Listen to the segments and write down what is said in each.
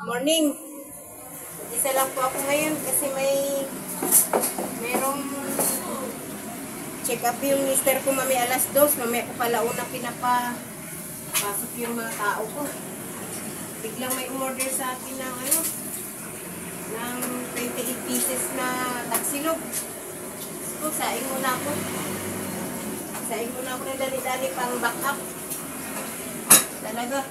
Morning. Isa lang po ako ngayon kasi merong check up yung mister ko mamaya alas 2. Mamaya ko pala unang pinapasok yung mga tao ko. Biglang may umorder sa akin ng ng 28 pieces na taksilog. So, saing muna ako. Saing muna ako ng dali-dali pang back up. Talaga.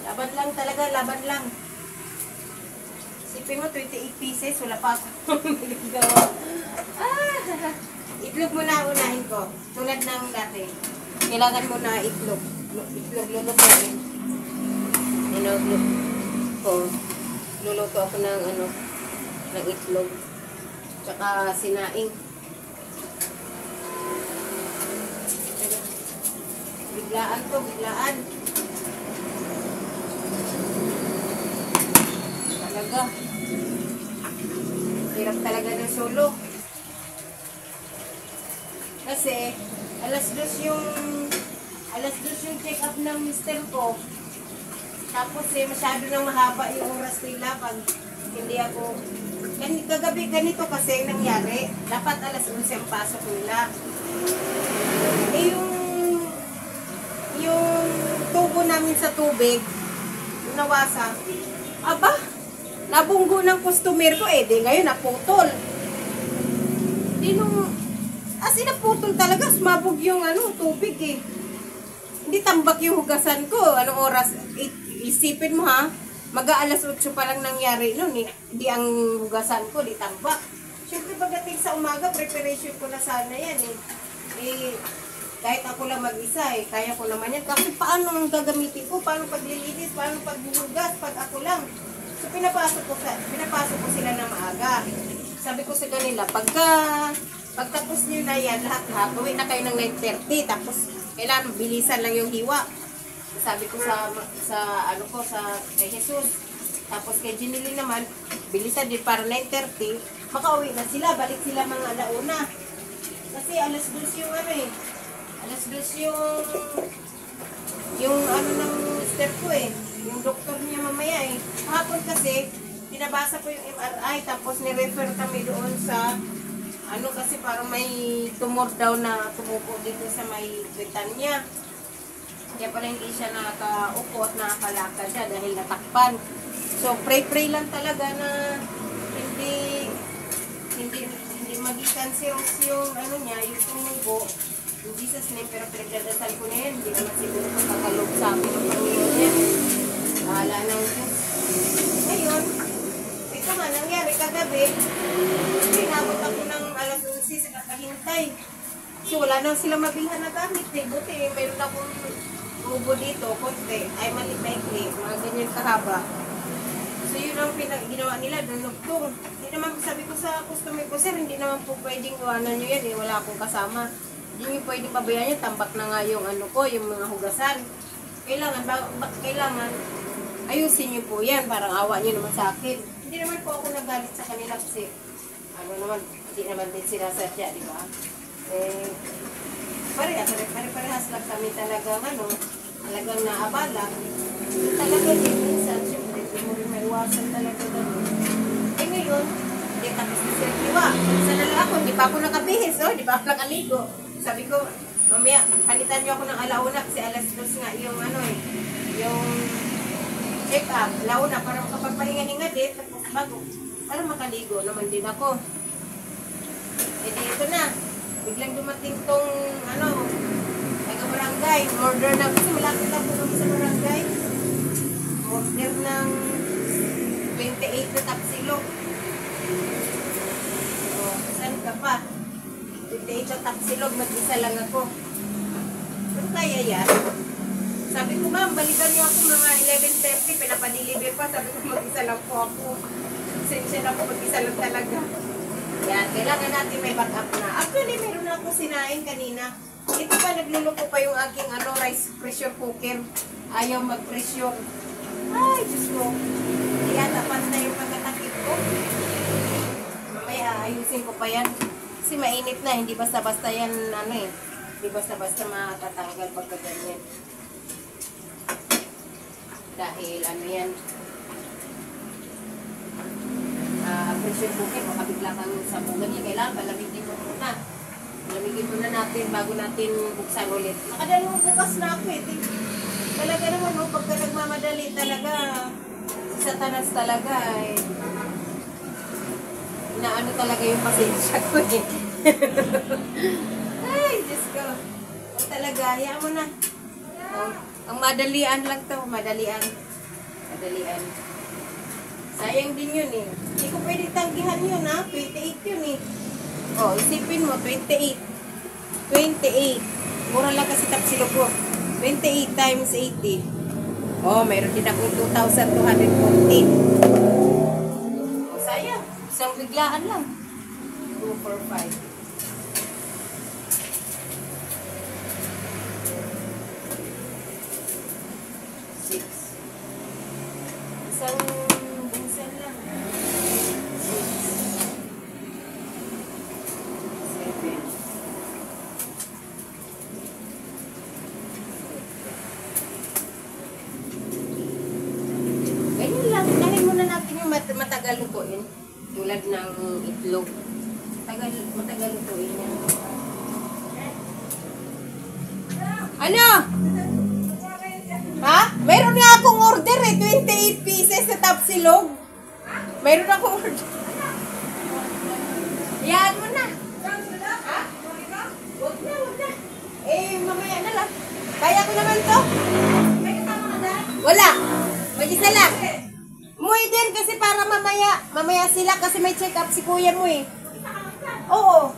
Laban lang talaga, laban lang. Isipin mo, 28 pieces, wala pa ako nagagawa. Itlog muna unahin ko. Tulad ng dati. Kailangan mo na itlog. Itlog, lulutuin. Itlog ko. Luluto ako ng ng itlog. Tsaka sinaing. Biglaan to, biglaan. Talaga. Hirap talaga ng solo. Kasi, alas 2 yung check up ng mister ko. Tapos masyado nang mahaba yung oras nila pag hindi ako. Kagabi ganito kasi nangyari. Dapat alas 11 ang pasok nila. Yung tubo namin sa tubig, nawasa. Aba, nabunggo ng customer ko di ngayon naputol. As in naputol talaga, sumabog yung tubig Hindi tambak yung hugasan ko. Anong oras? Isipin mo ha, mag-aalas 8 pa lang nangyari nun Hindi ang hugasan ko, di tambak. Siyempre pagdating sa umaga, preparation ko na sana yan kahit ako lang mag-isa kaya ko naman yan. Kasi paano ang gagamitin ko? Paano paglilinis? Paano paghuhugas? Pag ako lang. So pinapasok ko sila na maaga. Sabi ko sa kanila, pagtapos nyo na yan, lahat-lahat, uwi na kayo ng 9:30. Tapos kailangan bilisan lang yung hiwa. Sabi ko sa kay Jesus. Tapos kay Jinili naman, bilisan din para 9:30. Makauwi na sila, balik sila mga alauna. Kasi alas 2 yung alas 2 yung ng mister ko yung doktor niya mamaya Hapon kasi, pinabasa ko yung MRI, tapos ni-refer kami doon sa kasi parang may tumor daw na tumupo dito sa may kwitan niya. Kaya pala hindi siya nakaupo at nakakalakad siya dahil natakpan. So, pray lang talaga na hindi maging cancerous yung niya, yung tumubo. In Jesus' name, pero pinagdadasal ko na yan. Hindi naman siguro pagkakalog sa akin ng Panginoon niya. Bahala ng Diyos. Ngayon, ito nga, nangyari kagabi, pinabot ako ng alas 11 sa kakahintay. So, wala na silang mabilhan na gamit Buti, mayroon akong ubo dito, konti. Ay, malikli, mga ganyan kahaba. So, yun ang ginawa nila, dunugtong. Hindi naman, sabi ko sa customer ko, sir, hindi naman po pwedeng iwanan nyo yan Wala akong kasama. Hindi nyo pwedeng pabayaan nyo, tambak na nga yung yung mga hugasan. Kailangan, ayusin nyo po yan, parang awa nyo naman sa akin. Hindi naman po ako nagalit sa kanila kasi, hindi naman din sila sadya, di ba? Parehas lang kami talagang talagang naabala. Talaga din minsan, siyempre, hindi mo rin maiwasan talaga gano'n. Ngayon, hindi tapos na sila kiwa. Sana lang ako, hindi pa ako nakabihis, hindi pa ako nakaligo. Sabi ko, mamaya, palitan niyo ako ng alauna kasi alas 2 nga yung yung check up. Alauna, para makapagpahinga-hinga din, tapos bago. Para makaligo naman din ako. Ito na. Biglang dumating tong, taga-barangay. Order na, kasi malapit lang po kami sa barangay. Order ng 28 na tapsilog. Saan ka pa? 28 na tapsilog, mag-isa lang ako. Ano kaya yan? Sabi ko, ma'am, balikan niyo ako mga 11:30, pinapadeliver pa. Sabi ko, mag-isa lang po ako. Sensya na po, mag-isa lang talaga. Yan, kailangan natin may backup na. Actually, meron na ako sinain kanina. Ito pa, nagluluto pa yung aking rice pressure cooker. Ayaw mag-pressure. Ay, Diyos ko. Kaya tapat na yung pagkatakip ko. Mamaya, ayusin ko pa yan. Kasi mainit na, hindi basta-basta yan, Di basta-basta matatanggal pagka ganyan. Dahil ano yan, pressure cooker, makabigla kang sabungan niya. Kailangan palamigin mo muna. Palamigin muna natin bago natin buksan ulit. Nakadalawang bukas na ako eh. Talaga naman, no, pagka nagmamadali talaga, si Satanas talaga eh. Inaano talaga yung pasensya ko eh. Ay, Diyos ko. Talaga, hayaan mo na. Oh, ang madalian lang to, madalian. Madalian. Sayang din yun eh. Hindi ko pwede tanggihan yun ha. 28 yun eh. Oh, isipin mo, 28. 28. Mura lang kasi tapsilog ko. 28 times 80. Oh, mayroon din akong 2,214. Oh, sayang. Isang biglaan lang. 2, 4, 5. 6. Isang bungsan lang. 6, 7. Ganyan lang. Unahin muna natin yung matagal lutuin. Tulad ng itlog. Matagal lutuin yan. Ano? Ha? Mayroon nga akong order eh. 28 pieces sa tapsilog. Mayroon akong order. Yan mo na. Ha? Huwag na. Eh, mamaya na lang. Kaya ko naman to. Wala. Mag-isa lang. Umuwi din kasi para mamaya sila kasi may check up si kuya mo eh. Oo.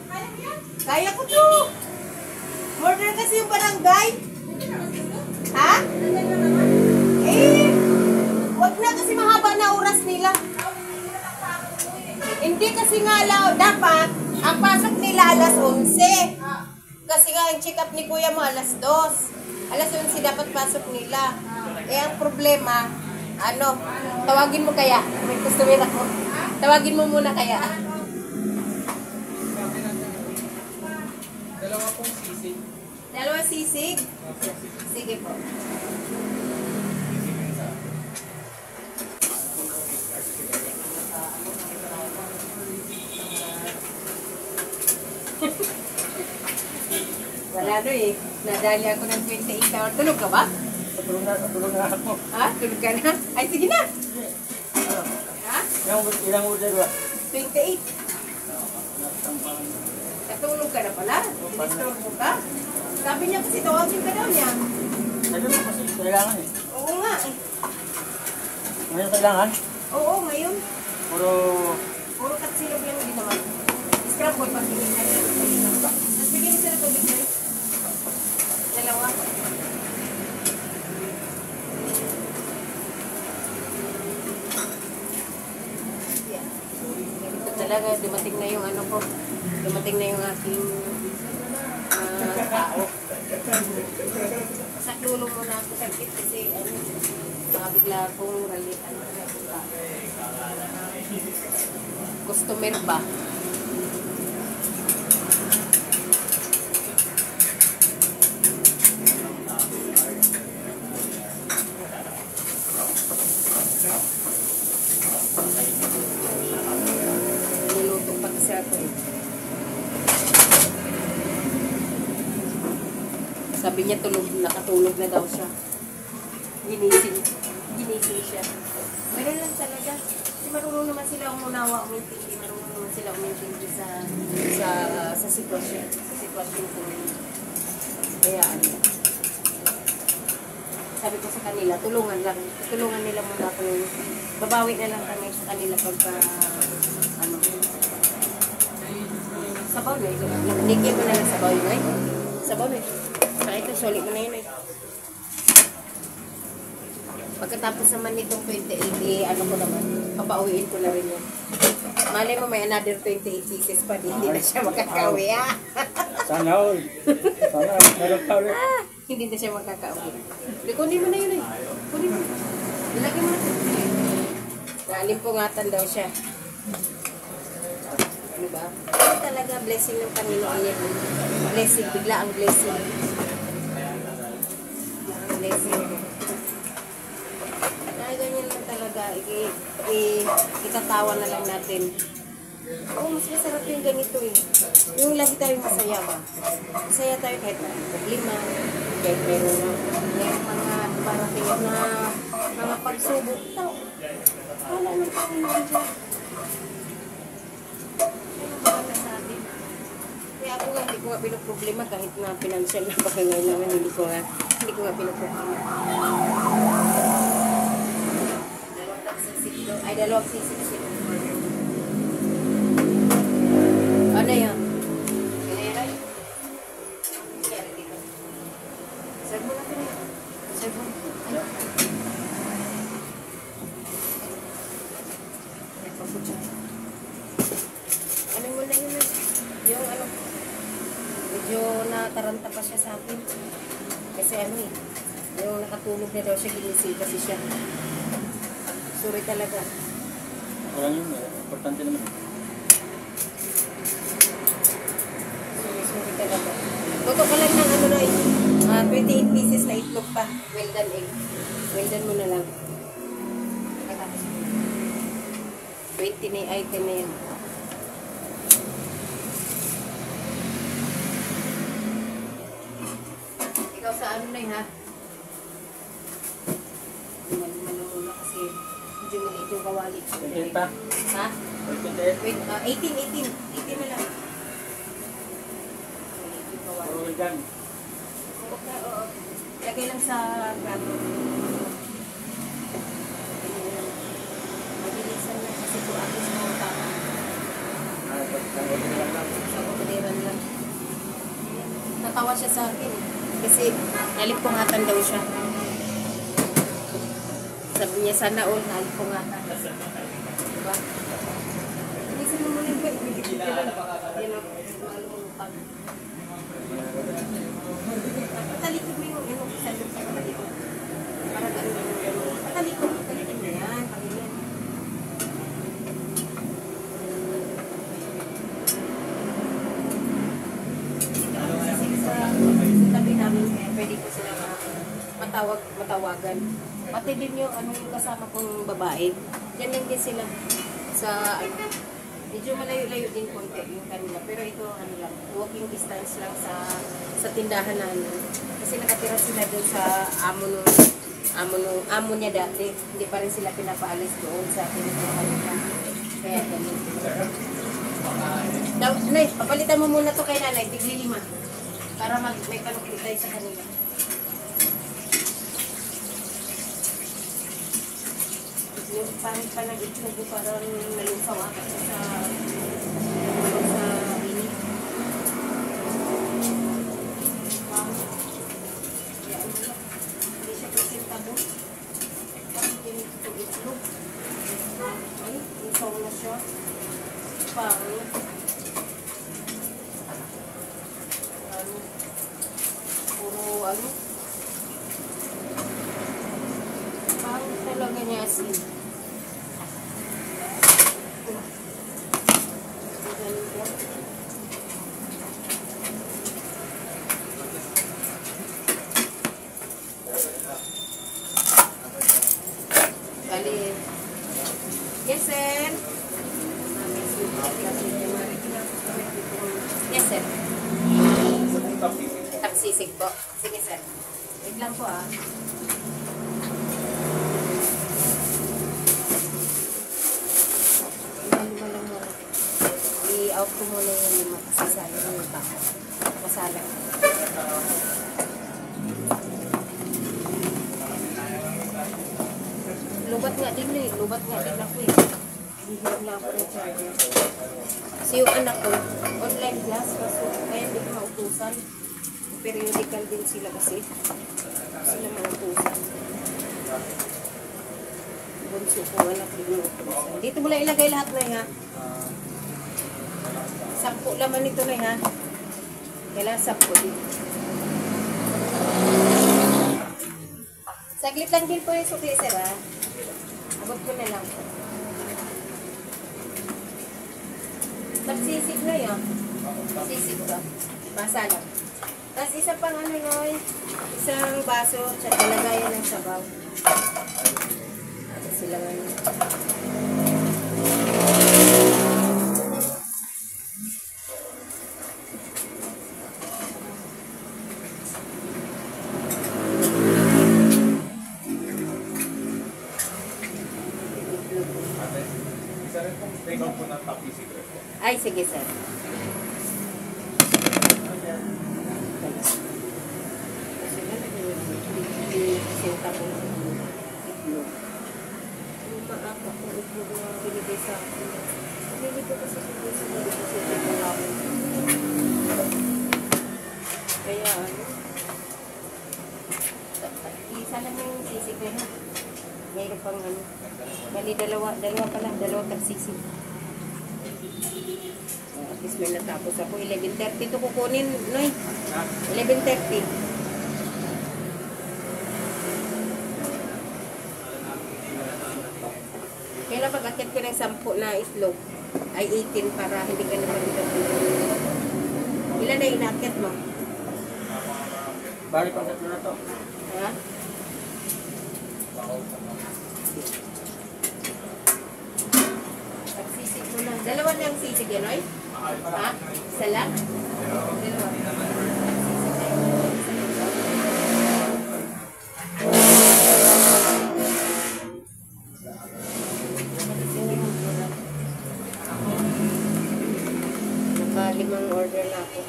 Kaya ko to. Order kasi yung barangay. Ha? Eh, wag na kasi mahaba na oras nila. Hindi kasi nga dapat ang pasok nila alas 11. Kasi nga ang check up ni kuya mo alas 2. Alas 11 dapat pasok nila. Eh ang problema, tawagin mo kaya. May customer ako. Tawagin mo muna kaya. Dalawa sisig? Sige po. Wala eh. Nadali ako ng 28 hour. Tulog ka ba? Tulog na ako. Ha? Tulog ka na? Ay, sige na. Ha? Ilang order ba? 28. Natulog ka na pala? Disturb mo ka? Sabi niya kasi tawagin ka daw niya. Sabi mo kasi kailangan eh. Oo nga eh. Ngayon kailangan? Oo, ngayon. Puro katsilog lang din naman. Scrub boy, pag-tingin na rin. Tapos bigyan sila tubig na rin. Dalawa. Ito talaga, dumating na yung ko. Dumating na yung aking tao. Saklulo muna ako sakit kasi bigla akong ralitan. Customer ba? Niluto pa kasi ako eh. Sabi niya nakatulog na daw siya. Ginising siya. Meron lang talaga. Kasi marunong naman sila umunawa, umintindi. Marunong naman sila umintindi sa sitwasyon. Sa sitwasyon ko. Kaya sabi ko sa kanila, tulungan nila muna ako. Babawi na lang kami sa kanila pagka sabaw na ito. Nakinig mo na lang sabaw yun ay. Sabaw na ito. Saka ito, sulit mo na yun ay. Pagkatapos naman nitong 28, ko naman, papauwiin ko na rin yun. Malay mo may another 28 pieces pa, hindi na siya makakauwi. Sana all. Sana meron pa ulit. Hindi na siya makakauwi. Kunin mo na yun eh. Kunin mo. Ilagay mo na. Nalimpungatan daw siya. Diba? Ito talaga blessing ng Panginoon yan. Blessing, bigla ang blessing. Blessing. Kaya ganyan lang talaga. Itatawa na lang natin. Oo, mas masarap yung ganito eh. Yung lagi tayong masaya ba? Masaya tayo kahit may problema, kahit meron mga parating na mga pagsubok. Wala nang Panginoon dyan. Ano ba na sa atin? Kaya ako nga, hindi ko nga pinoproblema kahit na financial na pagkangailangan, hindi ko nga pinoproblema. Dalawang sisig. Ano yan? Kailan? Kaya dito. Serve mo natin yan. Serve mo. Ano mo na yun? Yung ano, medyo nataranta pa siya sa akin. Kasi ano eh, yung nakatulog na daw siya, ginising kasi siya. Sorry talaga. Wala yun, importante naman. Sorry talaga. Luto ka lang ng ano na 28 pieces na itlog pa. Well done egg. Well done mo na lang. 20 na yung item na yan. Ikaw sa ano na yun ha? Malumula kasi medyo maliit yung kawali. 28 pa? Ha? 28? Wait, 18 na lang. Maliit yung kawali. Oo, dyan. Oo. Lagay lang sa grabo. Mabilisan lang kasi po ako sa mga tao. Sa orderan lang. Natawa siya sa akin. Kasi nalipungatan daw siya. Sabi niya, sana all nalipungatan. Diba? Inisin mo muna ba? Ibigit ka lang. Yan ang malumutang. Patalikod mo yung sandok sa patalikod. Para gano'n. Patalikod mo yan. Pagilin. Sa tabi namin, pwede ko sila matawagan. Pati din yung kasama kong babae. Diyan din sila sa medyo malayo-layo din konti yung kanila. Pero ito lang, walking distance lang sa tindahan namin. Kasi nakatira sila doon sa amo niya dati. Hindi pa rin sila pinapaalis doon sa tindahan nila. Kaya ganun. Nay, papalitan mo muna to kay nanay, tigli 5. Para may panukli tayo sa kanila. Yung pangit pa ng itlog parang nalusaw ako sa init. Hindi siya presentable. Parang ganito itlog. Ay, lusaw na siya. Pangit. Puro pangit talaga niya asin. Bali. Yes, sir. Yes, sir. Taksisig po. Sige, sir. Wait lang po, Lima lang muna. I-out ko muna yung 5 kasi sayang yung tao. Masala. Lubat nga din ako eh. Hihirap na ako ng charger. Kasi yung anak ko, online class, kaso kaya hindi ko mautusan. Periodical din sila kasi. Sila mautusan. Bunso ko, anak din mautusan. Dito mo lang ilagay lahat na ha. 10 laman nito na ha. Kailangan 10 dito. Saglit lang din po yung suki, sir ha. Abot ko na lang po. Nagsisig na yan. Sisig ka. Basa lang. Tapos isa pang ano, Noy. Isang baso, tsaka lagayan ng sabaw. Tapos sila ngayon. Ikaw po ng Tapi Secret po. Ay, sige, sir. Kasi nga, sinta ko ng itlog. Yung maapa kong itlog na binigay sa akin. Hindi ko kasi sinigay sa mga kasi ito namin. Kaya ano, isa lang yung sisig na yun. Mayroon pang ano. Bali, dalawa pala, dalawang tagsisig. At least may natapos ako. 11:30 ito kukunin, Noy. 11:30. Kailan pag-akit ko ng 10 na itlog? Ay 18 para hindi ka naman ilan na inakit mo? Bali pang tatlo na to. Ha? Pagsisig mo lang. Dalawa lang sisig yan, Noy? Ha? Isa lang? Dalawa. Naka-5 order na ako.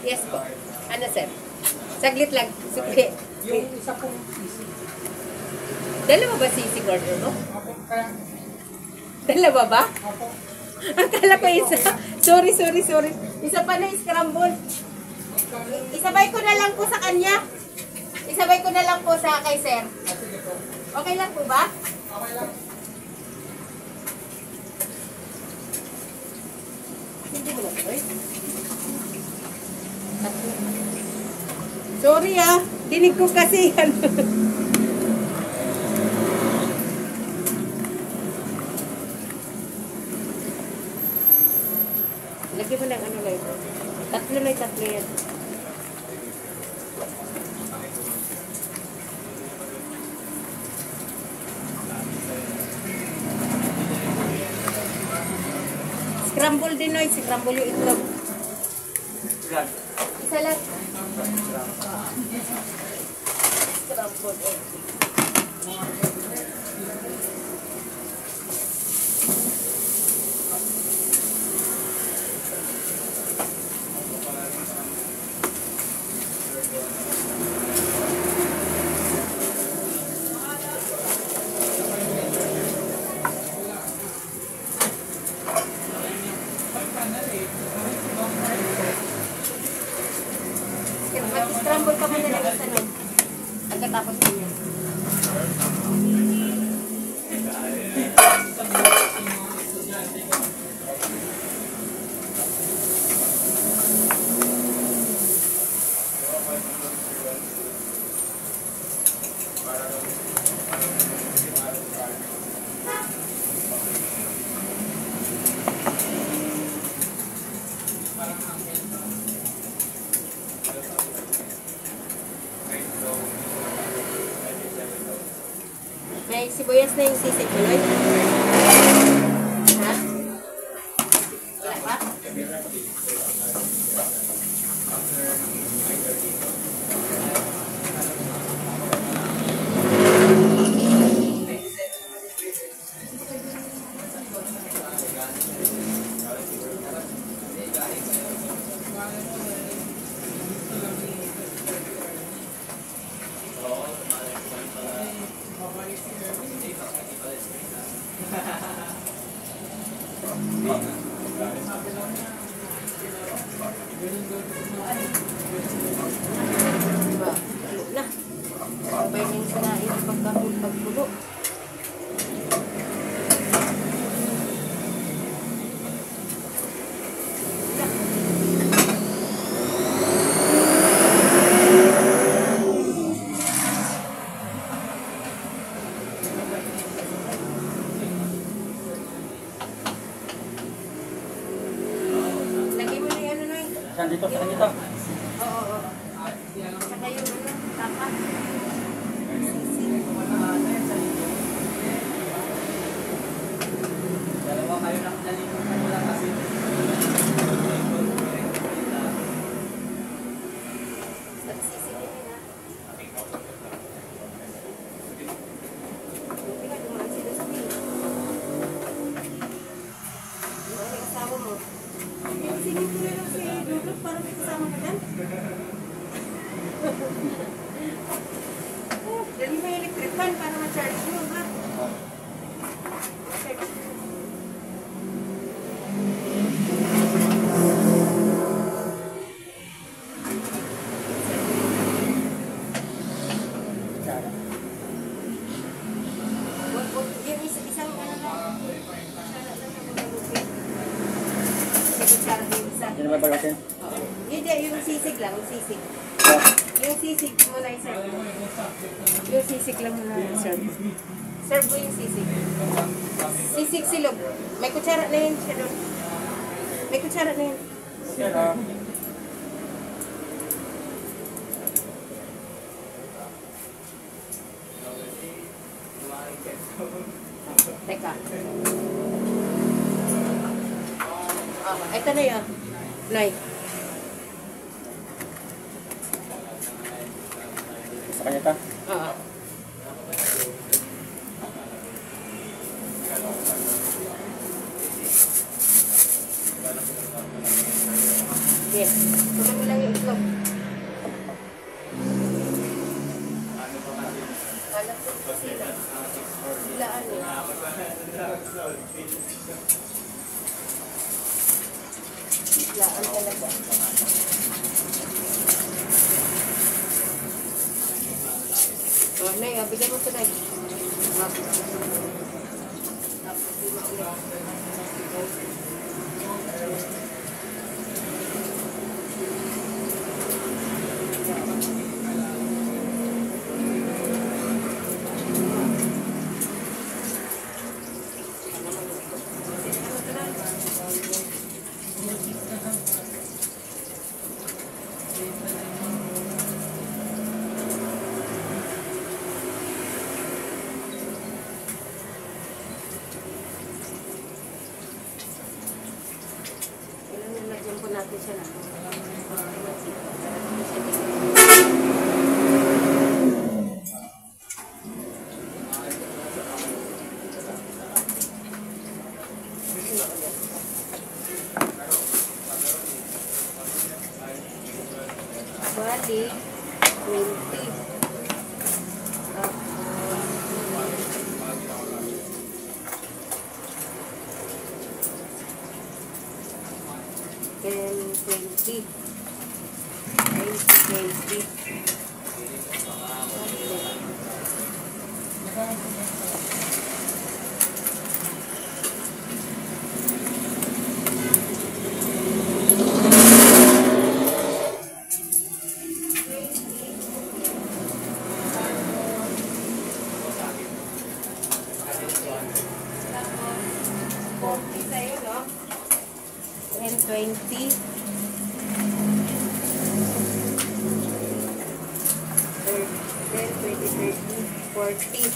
Yes po. Ano, sir? Saglit lang. Sukli. Yung isa pong sisig. Dalawa ba sisig order mo? Ako kaya. Dalawa ba? Ako. Akala ko isa. Sorry. Isa pa na scramble. Isabay ko na lang po sa kanya. Isabay ko na lang po sa kay sir. Sige po. Okay lang po ba? Okay lang. Hindi mo lang po eh. Sorry ah. Dinig ko kasi yan. Lagyan mo ng ano lang ito. Tatlo yan. Scramble din, Noy. Scramble yung itlog. Ilan? Isa lang. Scramble egg. Mag-scramble ka muna ng isa, Noy. Pagkatapos niya. May sibuyas na yung sisig mo, Noy. Ha? Wala pa? kanya to. Oo. Saka yung ano, tapa. Dalawa kayo nakalimutan mo lang kasi. Nagsisigilin na. Buti nga, dumaan sila sa akin. Yung may kasama mo. Sige ko na lang si Lulot para may kasama ka dyan. Dali mo yung electric fan para ma-charge mo, ha? Okay. Yung isang ano lang. Yan naman pag-asin. Hindi, yung sisig lang, yung sisig. Yeah. Yung sisig mo na i-serve mo. Yung sisig lang mo na i-serve. Serve mo yung sisig. Sisig silog. May kutsara na yun siya doon. May kutsara na yun. Yan ah. Teka. Ito na yun. Nay. Sa kanya ta. Oo. Yes. Tuloy mo lang yung itlog. Alam ko sila. Silaan eh. Silaan talaga. Oh, Nay, bigyan mo ito, Nay. Tapos, di mo ulit. Lagyan po natin siya na. Bali, 20. Then 20. 20. Sa'yo, no? And 20. 40.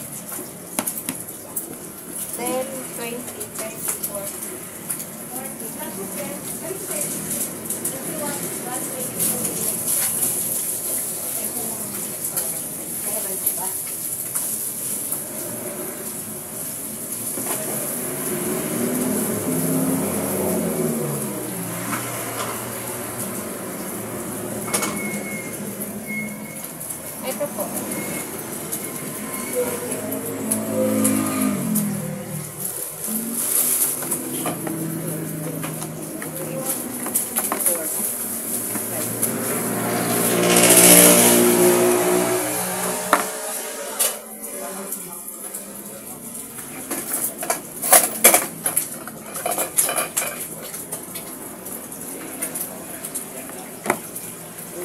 10, 20, 30, 40. 40. Tapos yan, 21. Ito po.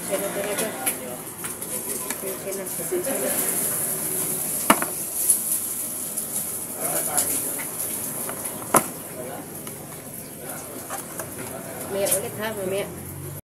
Siya na talaga. Siya na. Mamaya ulit ha, mamaya.